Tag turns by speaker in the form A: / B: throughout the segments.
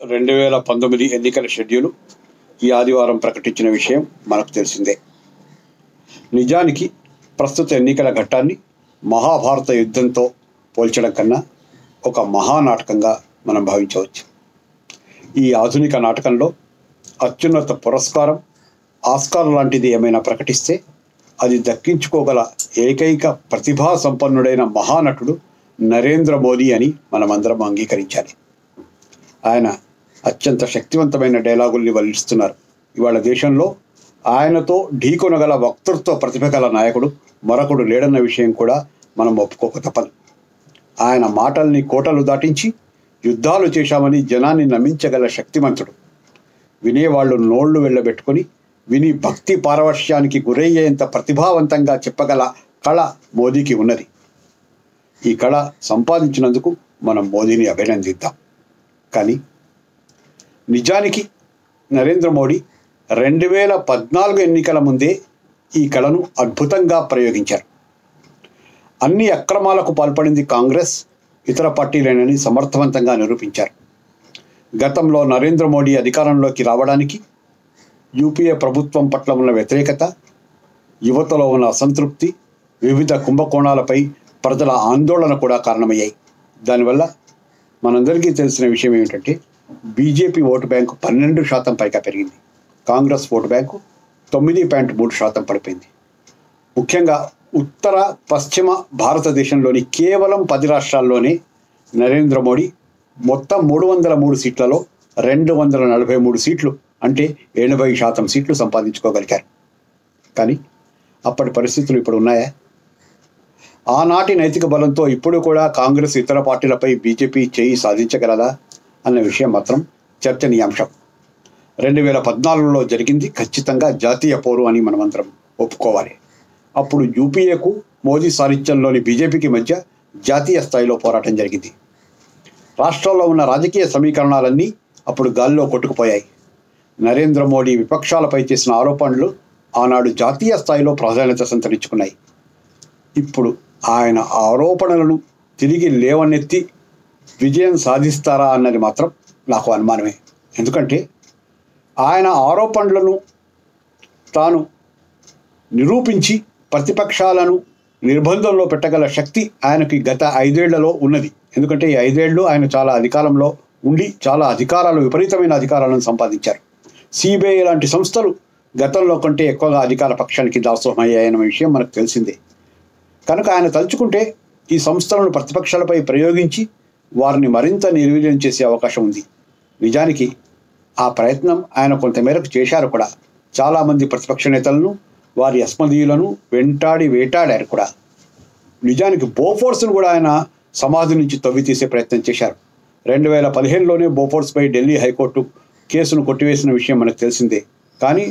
A: 2019 ఎన్నికల షెడ్యూలు ఈ ఆదివారం ప్రకటించిన విషయం మనకు తెలిసిందే. నిజానికి ప్రస్తుత ఎన్నికల ఘట్టాన్ని మహాభారత యుద్ధంతో పోల్చడం కన్నా ఒక మహానాటకంగా మనం భావించవచ్చు. ఈ ఆధునిక నాటకంలో అత్యున్నత పురస్కారం ఆస్కార్ లాంటిది ఏమైనా ప్రకటిస్తే అది దక్కించుకోగల ఏకైక ప్రతిభా సంపన్నుడైన మహానటుడు నరేంద్ర మోదీ అని మనమందరం అంగీకరించాలి. ఆయన అత్యంత శక్తివంతమైన డైలాగుల్ని వల్లిస్తున్నారు. ఇవాళ దేశంలో ఆయనతో ఢీకొనగల వక్తృత్వ ప్రతిభ గల నాయకుడు మరొకడు లేడన్న విషయం కూడా మనం ఒప్పుకోక తప్పదు. ఆయన మాటల్ని కోటలు దాటించి యుద్ధాలు చేశామని జనాన్ని నమ్మించగల శక్తిమంతుడు. వినేవాళ్ళు నోళ్లు వెళ్ళబెట్టుకొని విని భక్తి పారవశ్యానికి గురయ్యేంత ప్రతిభావంతంగా చెప్పగల కళ మోదీకి ఉన్నది. ఈ కళ సంపాదించినందుకు మనం మోదీని అభినందిద్దాం. కానీ నిజానికి నరేంద్ర మోడీ 2014 ఎన్నికల ముందే ఈ కళను అద్భుతంగా ప్రయోగించారు. అన్ని అక్రమాలకు పాల్పడింది కాంగ్రెస్, ఇతర పార్టీలేనని సమర్థవంతంగా నిరూపించారు. గతంలో నరేంద్ర మోడీ అధికారంలోకి రావడానికి యూపీఏ ప్రభుత్వం పట్ల ఉన్న వ్యతిరేకత, యువతలో ఉన్న అసంతృప్తి, వివిధ కుంభకోణాలపై ప్రజల ఆందోళన కూడా కారణమయ్యాయి. దానివల్ల మనందరికీ తెలిసిన విషయం ఏమిటంటే బీజేపీ ఓటు బ్యాంకు 12% పైగా పెరిగింది. కాంగ్రెస్ ఓటు బ్యాంకు 9.3% పడిపోయింది. ముఖ్యంగా ఉత్తర పశ్చిమ భారతదేశంలోని కేవలం 10 రాష్ట్రాల్లోనే నరేంద్ర మోడీ మొత్తం 303 సీట్లలో 243 సీట్లు అంటే 80% సీట్లు సంపాదించుకోగలిగారు. కానీ అప్పటి పరిస్థితులు ఇప్పుడు ఉన్నాయా? ఆనాటి నైతిక బలంతో ఇప్పుడు కూడా కాంగ్రెస్ ఇతర పార్టీలపై బీజేపీ చేయి సాధించగలదా అన్న విషయం మాత్రం చర్చనీయాంశం. 2014లో జరిగింది ఖచ్చితంగా జాతీయ పోరు అని మనమందరం ఒప్పుకోవాలి. అప్పుడు యూపీఏకు మోదీ సారథ్యంలోని బీజేపీకి మధ్య జాతీయ స్థాయిలో పోరాటం జరిగింది. రాష్ట్రంలో ఉన్న రాజకీయ సమీకరణాలన్నీ అప్పుడు గాల్లో కొట్టుకుపోయాయి. నరేంద్ర మోడీ విపక్షాలపై చేసిన ఆరోపణలు ఆనాడు జాతీయ స్థాయిలో ప్రాధాన్యత సంతరించుకున్నాయి. ఇప్పుడు ఆయన ఆరోపణలను తిరిగి లేవనెత్తి విజయం సాధిస్తారా అన్నది మాత్రం నాకు అనుమానమే. ఎందుకంటే ఆయన ఆరోపణలను తాను నిరూపించి ప్రతిపక్షాలను నిర్బంధంలో పెట్టగల శక్తి ఆయనకి గత 5 ఏళ్లలో ఉన్నది. ఎందుకంటే ఈ 5 ఏళ్ళు ఆయన చాలా అధికారంలో ఉండి చాలా విపరీతమైన అధికారాలను సంపాదించారు. సిబిఐ లాంటి సంస్థలు గతంలో కంటే ఎక్కువగా అధికార పక్షానికి దాసోహమయ్యాయన్న విషయం మనకు తెలిసిందే. కనుక ఆయన తలుచుకుంటే ఈ సంస్థలను ప్రతిపక్షాలపై ప్రయోగించి వారిని మరింత నిర్వీర్యం చేసే అవకాశం ఉంది. నిజానికి ఆ ప్రయత్నం ఆయన కొంతమేరకు చేశారు కూడా. చాలామంది ప్రతిపక్ష నేతలను, వారి అస్మదీయులను వేటాడారు కూడా. నిజానికి బోఫోర్స్ను కూడా ఆయన సమాధి నుంచి తవ్వి తీసే ప్రయత్నం చేశారు. 2015లోనే బోఫోర్స్పై ఢిల్లీ హైకోర్టు కేసును కొట్టివేసిన విషయం మనకు తెలిసిందే. కానీ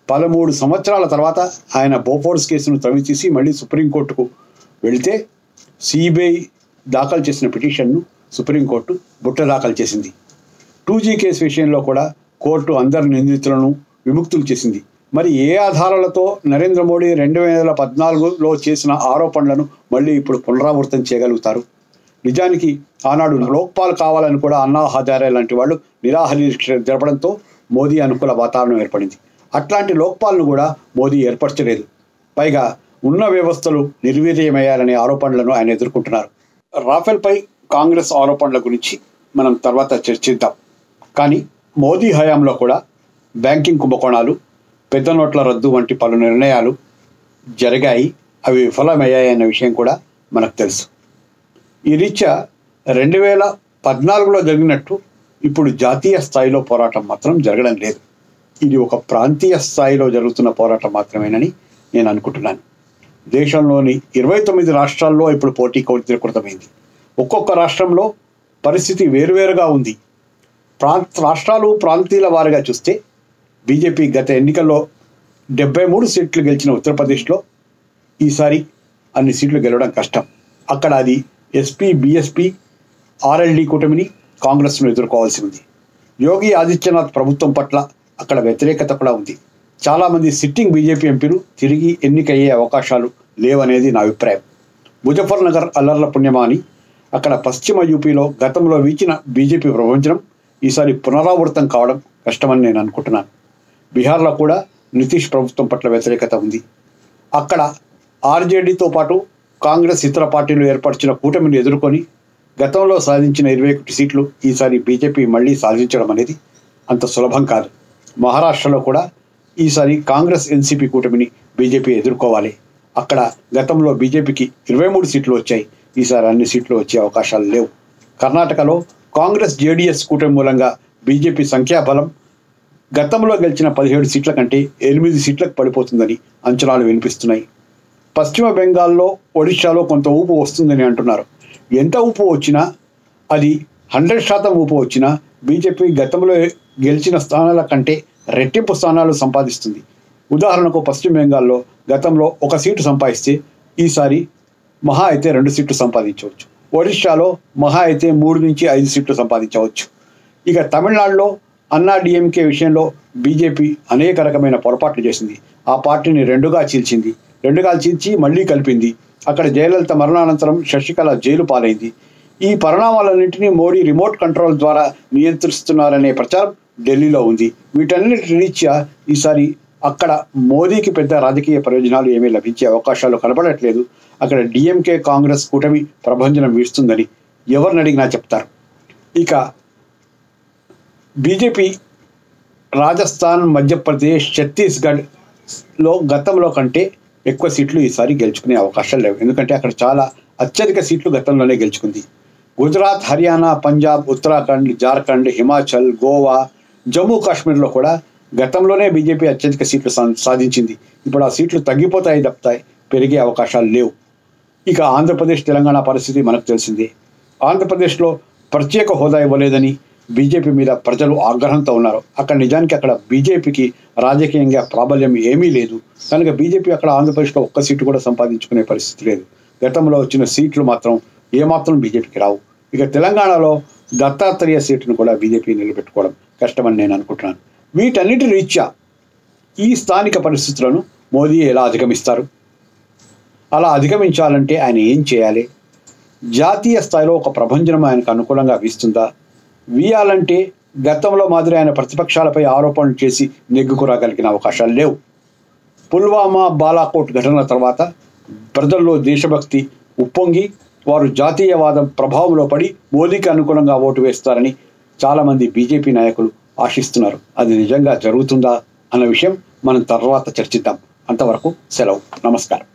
A: 13 సంవత్సరాల తర్వాత ఆయన బోఫోర్స్ కేసును తవ్వి తీసి మళ్ళీ సుప్రీంకోర్టుకు వెళితే సిబిఐ దాఖలు చేసిన పిటిషన్ను సుప్రీంకోర్టు బుట్ట దాఖలు చేసింది. 2G కేసు విషయంలో కూడా కోర్టు అందరి నిందితులను విముక్తులు చేసింది. మరి ఏ ఆధారాలతో నరేంద్ర మోడీ 2014లో చేసిన ఆరోపణలను మళ్ళీ ఇప్పుడు పునరావృతం చేయగలుగుతారు? నిజానికి ఆనాడు లోక్పాల్ కావాలని కూడా అన్నా హజారే లాంటి వాళ్ళు నిరాహార జరపడంతో మోదీ అనుకూల వాతావరణం ఏర్పడింది. అట్లాంటి లోక్పాల్ను కూడా మోదీ ఏర్పరచలేదు. పైగా ఉన్న వ్యవస్థలు నిర్వీర్యమయ్యాలనే ఆరోపణలను ఆయన ఎదుర్కొంటున్నారు. రాఫెల్పై కాంగ్రెస్ ఆరోపణల గురించి మనం తర్వాత చర్చిద్దాం. కానీ మోదీ హయాంలో కూడా బ్యాంకింగ్ కుంభకోణాలు, పెద్ద నోట్ల రద్దు వంటి పలు నిర్ణయాలు జరిగాయి. అవి విఫలమయ్యాయన్న విషయం కూడా మనకు తెలుసు. ఈ రీత్యా 2014లో జరిగినట్టు ఇప్పుడు జాతీయ స్థాయిలో పోరాటం మాత్రం జరగడం లేదు. ఇది ఒక ప్రాంతీయ స్థాయిలో జరుగుతున్న పోరాటం మాత్రమేనని నేను అనుకుంటున్నాను. దేశంలోని 29 రాష్ట్రాల్లో ఇప్పుడు పోటీ కేంద్రీకృతమైంది. ఒక్కొక్క రాష్ట్రంలో పరిస్థితి వేరువేరుగా ఉంది. రాష్ట్రాలు ప్రాంతీయుల వారిగా చూస్తే బీజేపీ గత ఎన్నికల్లో 73 సీట్లు గెలిచిన ఉత్తరప్రదేశ్లో ఈసారి అన్ని సీట్లు గెలవడం కష్టం. అక్కడ అది ఎస్పీ, బీఎస్పీ, ఆర్ఎల్డీ కూటమిని, కాంగ్రెస్ను ఎదుర్కోవాల్సి ఉంది. యోగి ఆదిత్యనాథ్ ప్రభుత్వం పట్ల అక్కడ వ్యతిరేకత కూడా ఉంది. చాలామంది సిట్టింగ్ బీజేపీ ఎంపీలు తిరిగి ఎన్నికయ్యే అవకాశాలు లేవనేది నా అభిప్రాయం. ముజఫర్నగర్ అల్లర్ల పుణ్యమా అని అక్కడ పశ్చిమ యూపీలో గతంలో వీచిన బీజేపీ ప్రభంజనం ఈసారి పునరావృతం కావడం కష్టమని నేను అనుకుంటున్నాను. బీహార్లో కూడా నితీష్ ప్రభుత్వం పట్ల వ్యతిరేకత ఉంది. అక్కడ ఆర్జేడీతో పాటు కాంగ్రెస్ ఇతర పార్టీలు ఏర్పరిచిన కూటమిని ఎదుర్కొని గతంలో సాధించిన 21 సీట్లు ఈసారి బీజేపీ మళ్ళీ సాధించడం అనేది అంత సులభం కాదు. మహారాష్ట్రలో కూడా ఈసారి కాంగ్రెస్ ఎన్సీపీ కూటమిని బీజేపీ ఎదుర్కోవాలి. అక్కడ గతంలో బీజేపీకి 23 సీట్లు వచ్చాయి. ఈసారి అన్ని సీట్లు వచ్చే అవకాశాలు లేవు. కర్ణాటకలో కాంగ్రెస్ జేడీఎస్ కూటమి మూలంగా బీజేపీ సంఖ్యాబలం గతంలో గెలిచిన 17 సీట్ల కంటే 8 సీట్లకు పడిపోతుందని అంచనాలు వినిపిస్తున్నాయి. పశ్చిమ బెంగాల్లో, ఒడిశాలో కొంత ఊపు వస్తుందని అంటున్నారు. ఎంత ఊపు వచ్చినా, అది 100% ఊపు వచ్చినా బీజేపీ గతంలో గెలిచిన స్థానాల కంటే రెట్టింపు స్థానాలు సంపాదిస్తుంది. ఉదాహరణకు పశ్చిమ బెంగాల్లో గతంలో 1 సీటు సంపాదిస్తే ఈసారి మహా అయితే 2 సీట్లు సంపాదించవచ్చు. ఒడిశాలో మహా అయితే 3 నుంచి 5 సీట్లు సంపాదించవచ్చు. ఇక తమిళనాడులో అన్నా డిఎంకే విషయంలో బీజేపీ అనేక రకమైన పొరపాట్లు చేసింది. ఆ పార్టీని రెండుగా చీల్చి మళ్ళీ కలిపింది. అక్కడ జయలలిత మరణానంతరం శశికళ జైలు పాలైంది. ఈ పరిణామాలన్నింటినీ మోడీ రిమోట్ కంట్రోల్ ద్వారా నియంత్రిస్తున్నారనే ప్రచారం ఢిల్లీలో ఉంది. వీటన్నిటి రీత్యా ఈసారి అక్కడ మోదీకి పెద్ద రాజకీయ ప్రయోజనాలు ఏమీ లభించే అవకాశాలు కనబడట్లేదు. అక్కడ డిఎంకే కాంగ్రెస్ కూటమి ప్రభంజనం వీస్తుందని ఎవరిని అడిగినా చెప్తారు. ఇక బీజేపీ రాజస్థాన్, మధ్యప్రదేశ్, ఛత్తీస్గఢ్లో గతంలో కంటే ఎక్కువ సీట్లు ఈసారి గెలుచుకునే అవకాశాలు లేవు. ఎందుకంటే అక్కడ చాలా అత్యధిక సీట్లు గతంలోనే గెలుచుకుంది. గుజరాత్, హర్యానా, పంజాబ్, ఉత్తరాఖండ్, జార్ఖండ్, హిమాచల్, గోవా, జమ్మూ కాశ్మీర్లో కూడా గతంలోనే బీజేపీ అత్యధిక సీట్లు సాధించింది. ఇప్పుడు ఆ సీట్లు తగ్గిపోతాయి తప్పుతాయి, పెరిగే అవకాశాలు లేవు. ఇక ఆంధ్రప్రదేశ్, తెలంగాణ పరిస్థితి మనకు తెలిసిందే. ఆంధ్రప్రదేశ్లో ప్రత్యేక హోదా ఇవ్వలేదని బీజేపీ మీద ప్రజలు ఆగ్రహంతో ఉన్నారు. నిజానికి అక్కడ బీజేపీకి రాజకీయంగా ప్రాబల్యం ఏమీ లేదు. కనుక బీజేపీ అక్కడ ఆంధ్రప్రదేశ్లో 1 సీటు కూడా సంపాదించుకునే పరిస్థితి లేదు. గతంలో వచ్చిన సీట్లు మాత్రం ఏమాత్రం బీజేపీకి రావు. ఇక తెలంగాణలో దత్తాత్రేయ సీటును కూడా బీజేపీ నిలబెట్టుకోవడం కష్టమని నేను అనుకుంటున్నాను. వీటన్నిటి రీత్యా ఈ స్థానిక పరిస్థితులను మోదీ ఎలా అధిగమిస్తారు? అలా అధిగమించాలంటే ఆయన ఏం చేయాలి? జాతీయ స్థాయిలో ఒక ప్రభంజనం ఆయనకు అనుకూలంగా వీస్తుందా? వీయాలంటే గతంలో మాదిరి ఆయన ప్రతిపక్షాలపై ఆరోపణలు చేసి నెగ్గుకు రాగలిగిన అవకాశాలు లేవు. పుల్వామా, బాలాకోట్ ఘటనల తర్వాత ప్రజల్లో దేశభక్తి ఉప్పొంగి వారు జాతీయవాదం ప్రభావంలో పడి మోదీకి అనుకూలంగా ఓటు వేస్తారని చాలామంది బీజేపీ నాయకులు ఆశిస్తున్నారు. అది నిజంగా జరుగుతుందా అన్న విషయం మనం తర్వాత చర్చిద్దాం. అంతవరకు సెలవు. నమస్కారం.